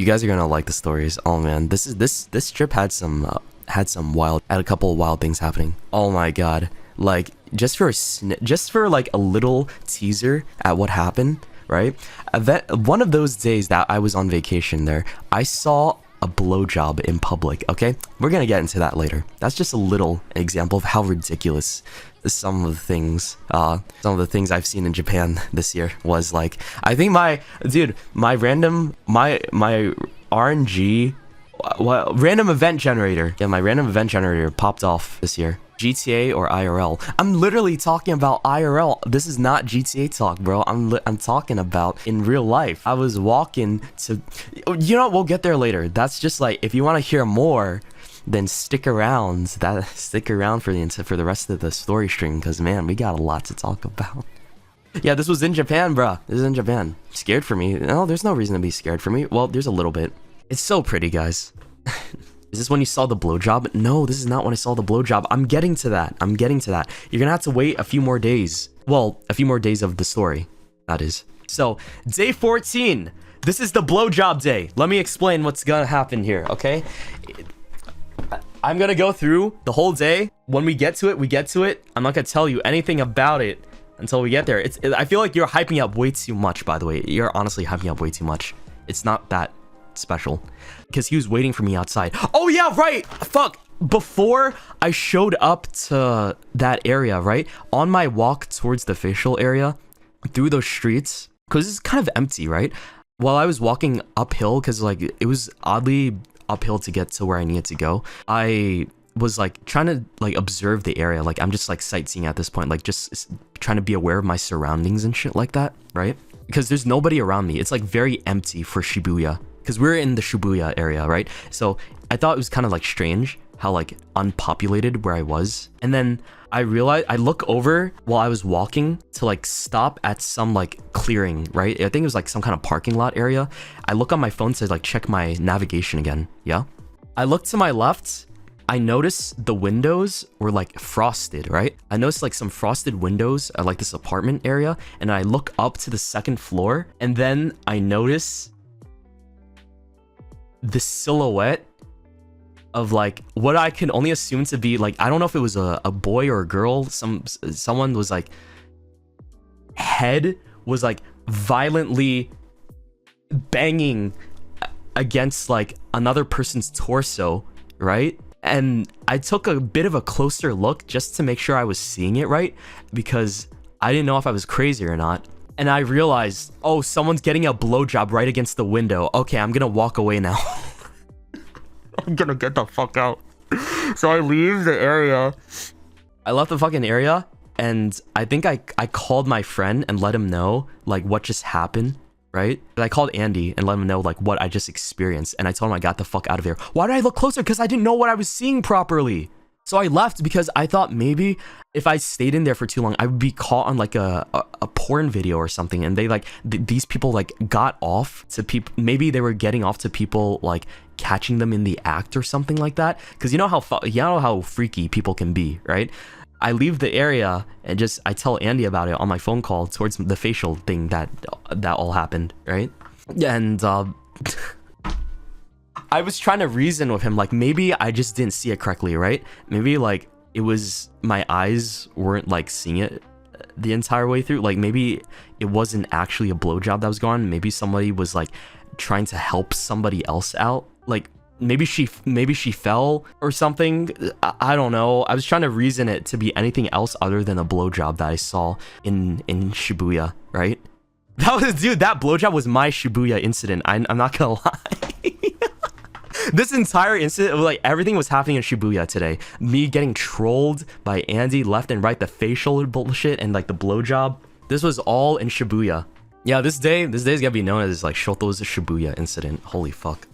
You guys are gonna like the stories. Oh man, this trip had some a couple of wild things happening. Oh my god. Like just for like a little teaser at what happened, right? One of those days that I was on vacation there, I saw a blowjob in public. Okay, we're gonna get into that later. That's just a little example of how ridiculous some of the things I've seen in Japan this year was. Like, I think my RNG, random event generator. Yeah, my random event generator popped off this year. GTA or IRL? I'm literally talking about IRL. This is not GTA talk, bro. I'm talking about in real life. I was walking to, you know, we'll get there later. That's just like, if you want to hear more, then stick around. Stick around for the rest of the story string, because man, we got a lot to talk about. Yeah, this was in Japan, bro. This is in Japan. Scared for me? No, there's no reason to be scared for me. Well, there's a little bit. It's so pretty, guys. Is this when you saw the blowjob? No, this is not when I saw the blowjob. I'm getting to that. You're gonna have to wait a few more days. Well, a few more days of the story, that is. So, day 14. This is the blowjob day. Let me explain what's gonna happen here, okay? I'm gonna go through the whole day. When we get to it, we get to it. I'm not gonna tell you anything about it until we get there. I feel like you're hyping up way too much, by the way. You're honestly hyping up way too much. It's not that special, because he was waiting for me outside. Oh yeah, right, fuck. Before I showed up to that area, right, on my walk towards the facial area through those streets, because it's kind of empty, right, while I was walking uphill, because like it was oddly uphill to get to where I needed to go, I was like trying to like observe the area. Like I'm just like sightseeing at this point, like just trying to be aware of my surroundings and shit like that, right? Because there's nobody around me. It's like very empty for Shibuya, because we're in the Shibuya area, right? So I thought it was kind of like strange how like unpopulated where I was. And then I realized, I look over while I was walking to like stop at some like clearing, right? I think it was like some kind of parking lot area. I look on my phone to like check my navigation again. Yeah. I look to my left. I noticed the windows were like frosted, right? I noticed like some frosted windows at like this apartment area. And I look up to the second floor, and then I notice the silhouette of like what I can only assume to be like, I don't know if it was a boy or a girl. Someone was like, head was like violently banging against like another person's torso, right? And I took a bit of a closer look just to make sure I was seeing it right, because I didn't know if I was crazy or not. And I realized, oh, someone's getting a blowjob right against the window. Okay, I'm gonna walk away now. I'm gonna get the fuck out. So I leave the area. I left the fucking area, and I think I called my friend and let him know like what just happened, right? But I called Andy and let him know like what I just experienced, and I told him I got the fuck out of here. Why did I look closer? Because I didn't know what I was seeing properly. So I left because I thought maybe if I stayed in there for too long, I would be caught on like a porn video or something. And they like, these people like got off to people. Maybe they were getting off to people like catching them in the act or something like that. Because you know how freaky people can be, right? I leave the area and just, I tell Andy about it on my phone call towards the facial thing that all happened, right? And I was trying to reason with him, like maybe I just didn't see it correctly, right? Maybe like it was my eyes weren't like seeing it the entire way through. Like maybe it wasn't actually a blowjob that was going on. Maybe somebody was like trying to help somebody else out. Like maybe she fell or something. I don't know. I was trying to reason it to be anything else other than a blowjob that I saw in Shibuya, right? That blowjob was my Shibuya incident. I'm not gonna lie. This entire incident, like everything was happening in Shibuya today. Me getting trolled by Andy left and right, the facial bullshit and like the blowjob. This was all in Shibuya. Yeah, this day is gonna be known as like Shoto's Shibuya incident. Holy fuck.